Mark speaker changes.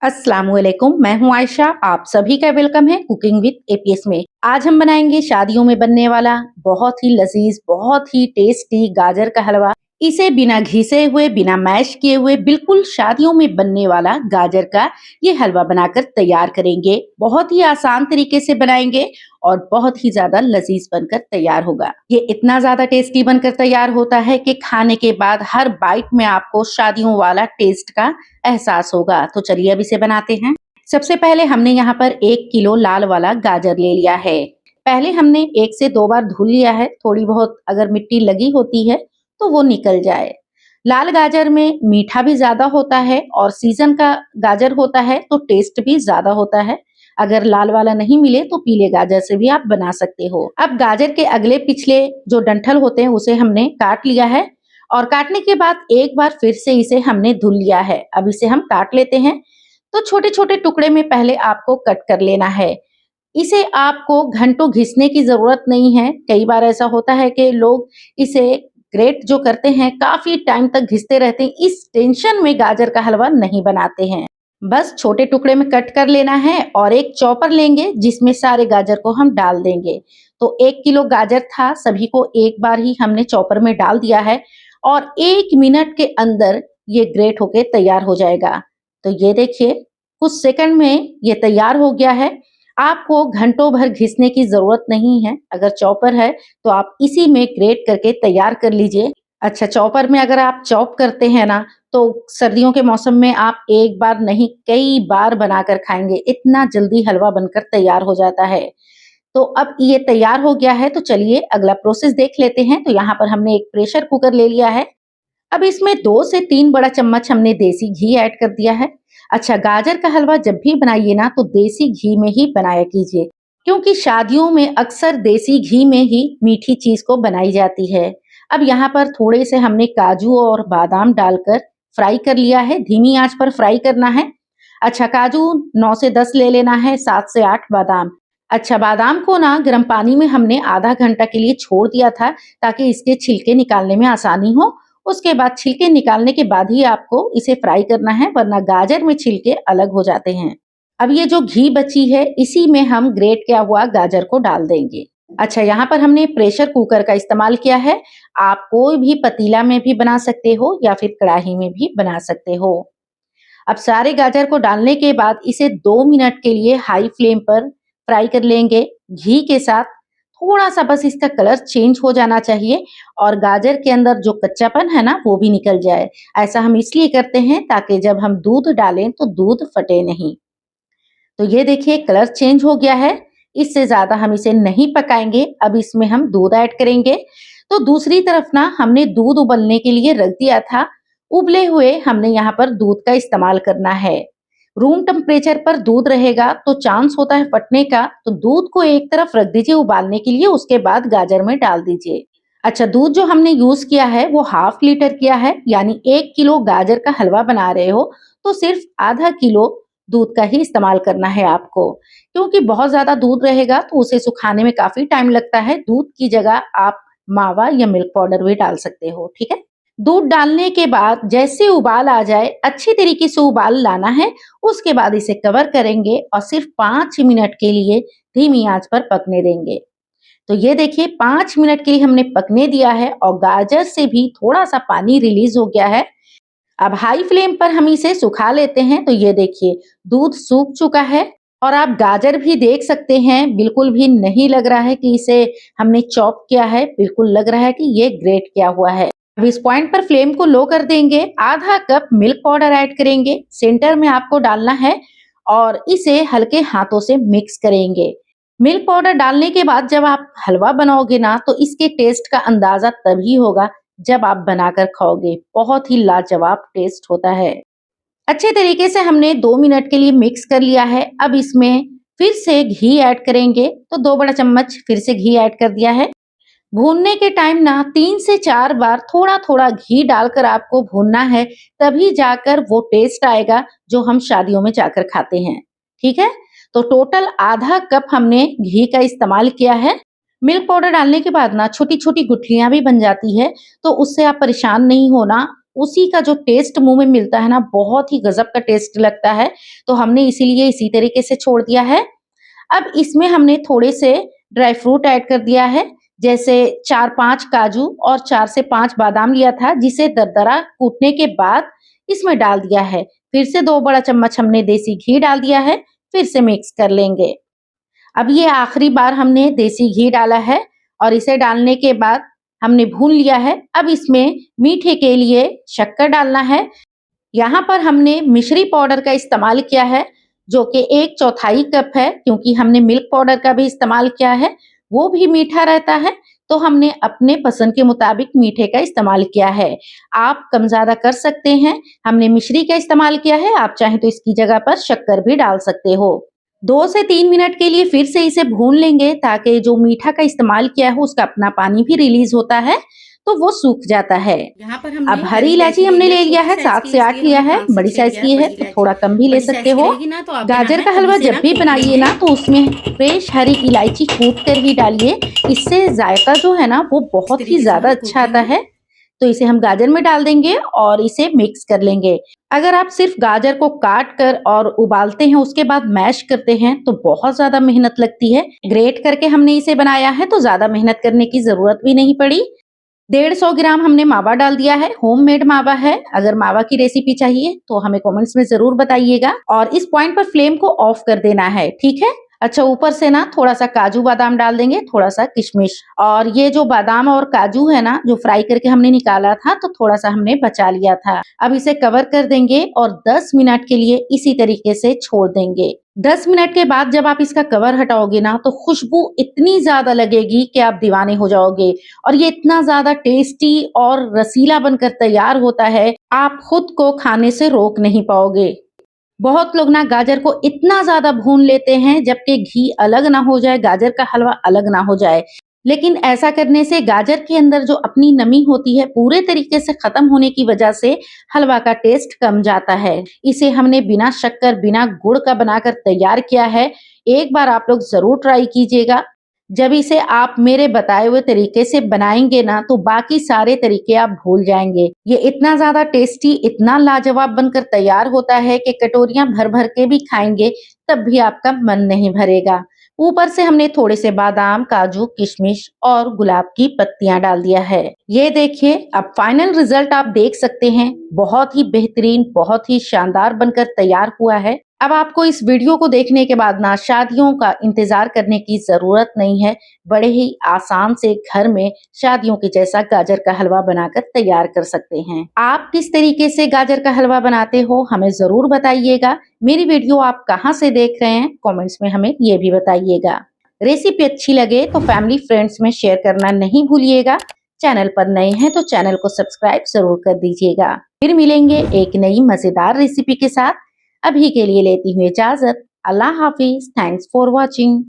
Speaker 1: अस्सलामुअलैकुम, मैं हूं आयशा। आप सभी का वेलकम है कुकिंग विद एपीएस में। आज हम बनाएंगे शादियों में बनने वाला बहुत ही लजीज, बहुत ही टेस्टी गाजर का हलवा। इसे बिना घिसे हुए, बिना मैश किए हुए, बिल्कुल शादियों में बनने वाला गाजर का ये हलवा बनाकर तैयार करेंगे। बहुत ही आसान तरीके से बनाएंगे और बहुत ही ज्यादा लजीज बनकर तैयार होगा। ये इतना ज्यादा टेस्टी बनकर तैयार होता है कि खाने के बाद हर बाइट में आपको शादियों वाला टेस्ट का एहसास होगा। तो चलिए अब इसे बनाते हैं। सबसे पहले हमने यहाँ पर 1 किलो लाल वाला गाजर ले लिया है। पहले हमने 1 से 2 बार धुल लिया है। थोड़ी बहुत अगर मिट्टी लगी होती है तो वो निकल जाए। लाल गाजर में मीठा भी ज्यादा होता है और सीजन का गाजर होता है तो टेस्ट भी ज्यादा होता है। अगर लाल वाला नहीं मिले तो पीले गाजर से भी आप बना सकते हो। अब गाजर के अगले पिछले जो डंठल होते हैं उसे हमने काट लिया है और काटने के बाद एक बार फिर से इसे हमने धुल लिया है। अब इसे हम काट लेते हैं। तो छोटे छोटे टुकड़े में पहले आपको कट कर लेना है। इसे आपको घंटों घिसने की जरूरत नहीं है। कई बार ऐसा होता है कि लोग इसे ग्रेट जो करते हैं काफी टाइम तक घिसते रहते हैं। इस टेंशन में गाजर का हलवा नहीं बनाते हैं। बस छोटे टुकड़े में कट कर लेना है और एक चॉपर लेंगे जिसमें सारे गाजर को हम डाल देंगे। तो 1 किलो गाजर था, सभी को एक बार ही हमने चॉपर में डाल दिया है और 1 मिनट के अंदर ये ग्रेट होके तैयार हो जाएगा। तो ये देखिए कुछ सेकंड में ये तैयार हो गया है। आपको घंटों भर घिसने की जरूरत नहीं है। अगर चॉपर है तो आप इसी में ग्रेट करके तैयार कर लीजिए। अच्छा, चॉपर में अगर आप चॉप करते हैं ना तो सर्दियों के मौसम में आप एक बार नहीं कई बार बनाकर खाएंगे। इतना जल्दी हलवा बनकर तैयार हो जाता है। तो अब ये तैयार हो गया है तो चलिए अगला प्रोसेस देख लेते हैं। तो यहाँ पर हमने एक प्रेशर कुकर ले लिया है। अब इसमें 2 से 3 बड़ा चम्मच हमने देसी घी ऐड कर दिया है। अच्छा, गाजर का हलवा जब भी बनाइए ना तो देसी घी में ही बनाया कीजिए, क्योंकि शादियों में अक्सर देसी घी में ही मीठी चीज को बनाई जाती है। अब यहाँ पर थोड़े से हमने काजू और बादाम डालकर फ्राई कर लिया है। धीमी आंच पर फ्राई करना है। अच्छा, काजू 9 से 10 ले लेना है, 7 से 8 बादाम। अच्छा, बादाम को ना गर्म पानी में हमने आधा घंटा के लिए छोड़ दिया था ताकि इसके छिलके निकालने में आसानी हो। उसके बाद छिलके निकालने के बाद ही आपको इसे फ्राई करना है, वरना गाजर में छिलके अलग हो जाते हैं। अब ये जो घी बची है इसी में हम ग्रेट किया हुआ गाजर को डाल देंगे। अच्छा, यहाँ पर हमने प्रेशर कुकर का इस्तेमाल किया है। आप कोई भी पतीला में भी बना सकते हो या फिर कढ़ाई में भी बना सकते हो। अब सारे गाजर को डालने के बाद इसे 2 मिनट के लिए हाई फ्लेम पर फ्राई कर लेंगे घी के साथ। थोड़ा सा बस इसका कलर चेंज हो जाना चाहिए और गाजर के अंदर जो कच्चापन है ना वो भी निकल जाए। ऐसा हम इसलिए करते हैं ताकि जब हम दूध डालें तो दूध फटे नहीं। तो ये देखिए कलर चेंज हो गया है। इससे ज्यादा हम इसे नहीं पकाएंगे। अब इसमें हम दूध ऐड करेंगे। तो दूसरी तरफ ना हमने दूध उबलने के लिए रख दिया था। उबले हुए हमने यहाँ पर दूध का इस्तेमाल करना है। रूम टेम्परेचर पर दूध रहेगा तो चांस होता है फटने का। तो दूध को एक तरफ रख दीजिए उबालने के लिए, उसके बाद गाजर में डाल दीजिए। अच्छा, दूध जो हमने यूज किया है वो ½ लीटर किया है, यानी 1 किलो गाजर का हलवा बना रहे हो तो सिर्फ ½ किलो दूध का ही इस्तेमाल करना है आपको, क्योंकि बहुत ज्यादा दूध रहेगा तो उसे सुखाने में काफी टाइम लगता है। दूध की जगह आप मावा या मिल्क पाउडर भी डाल सकते हो, ठीक है। दूध डालने के बाद जैसे उबाल आ जाए, अच्छी तरीके से उबाल लाना है। उसके बाद इसे कवर करेंगे और सिर्फ 5 मिनट के लिए धीमी आंच पर पकने देंगे। तो ये देखिए 5 मिनट के लिए हमने पकने दिया है और गाजर से भी थोड़ा सा पानी रिलीज हो गया है। अब हाई फ्लेम पर हम इसे सुखा लेते हैं। तो ये देखिए दूध सूख चुका है और आप गाजर भी देख सकते हैं, बिल्कुल भी नहीं लग रहा है कि इसे हमने चॉप किया है। बिल्कुल लग रहा है कि ये ग्रेट किया हुआ है। अब इस पॉइंट पर फ्लेम को लो कर देंगे। ½ कप मिल्क पाउडर ऐड करेंगे, सेंटर में आपको डालना है और इसे हल्के हाथों से मिक्स करेंगे। मिल्क पाउडर डालने के बाद जब आप हलवा बनाओगे ना तो इसके टेस्ट का अंदाजा तभी होगा जब आप बनाकर खाओगे। बहुत ही लाजवाब टेस्ट होता है। अच्छे तरीके से हमने 2 मिनट के लिए मिक्स कर लिया है। अब इसमें फिर से घी ऐड करेंगे। तो 2 बड़ा चम्मच फिर से घी ऐड कर दिया है। भूनने के टाइम ना 3 से 4 बार थोड़ा थोड़ा घी डालकर आपको भूनना है, तभी जाकर वो टेस्ट आएगा जो हम शादियों में जाकर खाते हैं, ठीक है। तो टोटल ½ कप हमने घी का इस्तेमाल किया है। मिल्क पाउडर डालने के बाद ना छोटी छोटी गुठलियां भी बन जाती है, तो उससे आप परेशान नहीं होना। उसी का जो टेस्ट मुंह में मिलता है ना, बहुत ही गजब का टेस्ट लगता है। तो हमने इसीलिए इसी तरीके से छोड़ दिया है। अब इसमें हमने थोड़े से ड्राई फ्रूट ऐड कर दिया है, जैसे 4-5 काजू और 4 से 5 बादाम लिया था, जिसे दरदरा कूटने के बाद इसमें डाल दिया है। फिर से 2 बड़ा चम्मच हमने देसी घी डाल दिया है, फिर से मिक्स कर लेंगे। अब ये आखिरी बार हमने देसी घी डाला है और इसे डालने के बाद हमने भून लिया है। अब इसमें मीठे के लिए शक्कर डालना है। यहाँ पर हमने मिश्री पाउडर का इस्तेमाल किया है, जो कि 1/4 कप है, क्योंकि हमने मिल्क पाउडर का भी इस्तेमाल किया है, वो भी मीठा रहता है। तो हमने अपने पसंद के मुताबिक मीठे का इस्तेमाल किया है। आप कम ज़्यादा कर सकते हैं। हमने मिश्री का इस्तेमाल किया है, आप चाहें तो इसकी जगह पर शक्कर भी डाल सकते हो। 2 से 3 मिनट के लिए फिर से इसे भून लेंगे, ताकि जो मीठा का इस्तेमाल किया है उसका अपना पानी भी रिलीज होता है, तो वो सूख जाता है।
Speaker 2: यहाँ पर
Speaker 1: अब
Speaker 2: हमने
Speaker 1: हरी इलायची हमने ले लिया है,
Speaker 2: छोटी साइज
Speaker 1: 7
Speaker 2: की,
Speaker 1: से 8
Speaker 2: इसलिए
Speaker 1: लिया
Speaker 2: हमने
Speaker 1: है।
Speaker 2: 5 से
Speaker 1: बड़ी
Speaker 2: 6
Speaker 1: साइज
Speaker 2: लिया है
Speaker 1: की है
Speaker 2: बड़ी
Speaker 1: तो
Speaker 2: इलायची।
Speaker 1: थोड़ा कम भी ले
Speaker 2: बड़ी साइज
Speaker 1: सकते
Speaker 2: की
Speaker 1: हो।
Speaker 2: रहेगी ना तो आप
Speaker 1: गाजर का हलवा जब भी बनाइए ना, तो उसमें फ्रेश हरी इलायची कूट कर ही डालिए। इससे जायका जो है ना, वो
Speaker 2: इस
Speaker 1: बहुत ही
Speaker 2: तरीके से
Speaker 1: ज्यादा
Speaker 2: हम कूट
Speaker 1: अच्छा आता
Speaker 2: लेंगे।
Speaker 1: है। तो इसे हम गाजर में डाल देंगे और इसे मिक्स कर लेंगे। अगर आप सिर्फ गाजर को काट कर और उबालते हैं, उसके बाद मैश करते हैं, तो बहुत ज्यादा मेहनत लगती है। ग्रेट करके हमने इसे बनाया है, तो ज्यादा मेहनत करने की जरूरत भी नहीं पड़ी। 150 ग्राम हमने मावा डाल दिया है, होममेड मावा है। अगर मावा की रेसिपी चाहिए तो हमें कमेंट्स में जरूर बताइएगा। और इस पॉइंट पर फ्लेम को ऑफ कर देना है, ठीक है। अच्छा, ऊपर से ना थोड़ा सा काजू बादाम डाल देंगे, थोड़ा सा किशमिश। और ये जो बादाम और काजू है ना, जो फ्राई करके हमने निकाला था, तो थोड़ा सा हमने बचा लिया था। अब इसे कवर कर देंगे और 10 मिनट के लिए इसी तरीके से छोड़ देंगे। 10 मिनट के बाद जब आप इसका कवर हटाओगे ना, तो खुशबू इतनी ज्यादा लगेगी कि आप दीवाने हो जाओगे। और ये इतना ज्यादा टेस्टी और रसीला बनकर तैयार होता है, आप खुद को खाने से रोक नहीं पाओगे। बहुत लोग ना गाजर को इतना ज्यादा भून लेते हैं, जबकि घी अलग ना हो जाए, गाजर का हलवा अलग ना हो जाए। लेकिन ऐसा करने से गाजर के अंदर जो अपनी नमी होती है, पूरे तरीके से खत्म होने की वजह से हलवा का टेस्ट कम जाता है। इसे हमने बिना शक्कर बिना गुड़ का बनाकर तैयार किया है। एक बार आप लोग जरूर ट्राई कीजिएगा। जब इसे आप मेरे बताए हुए तरीके से बनाएंगे ना, तो बाकी सारे तरीके आप भूल जाएंगे। ये इतना ज्यादा टेस्टी, इतना लाजवाब बनकर तैयार होता है कि कटोरियां भर भर के भी खाएंगे, तब भी आपका मन नहीं भरेगा। ऊपर से हमने थोड़े से बादाम, काजू, किशमिश और गुलाब की पत्तियां डाल दिया है। ये देखिए, अब फाइनल रिजल्ट आप देख सकते हैं। बहुत ही बेहतरीन, बहुत ही शानदार बनकर तैयार हुआ है। अब आपको इस वीडियो को देखने के बाद ना शादियों का इंतजार करने की जरूरत नहीं है। बड़े ही आसान से घर में शादियों के जैसा गाजर का हलवा बनाकर तैयार कर सकते हैं। आप किस तरीके से गाजर का हलवा बनाते हो, हमें जरूर बताइएगा। मेरी वीडियो आप कहाँ से देख रहे हैं, कमेंट्स में हमें ये भी बताइएगा। रेसिपी अच्छी लगे तो फैमिली फ्रेंड्स में शेयर करना नहीं भूलिएगा। चैनल पर नए हैं तो चैनल को सब्सक्राइब जरूर कर दीजिएगा। फिर मिलेंगे एक नई मजेदार रेसिपी के साथ। अभी के लिए लेती हूँ इजाजत। अल्लाह हाफिज। Thanks for watching.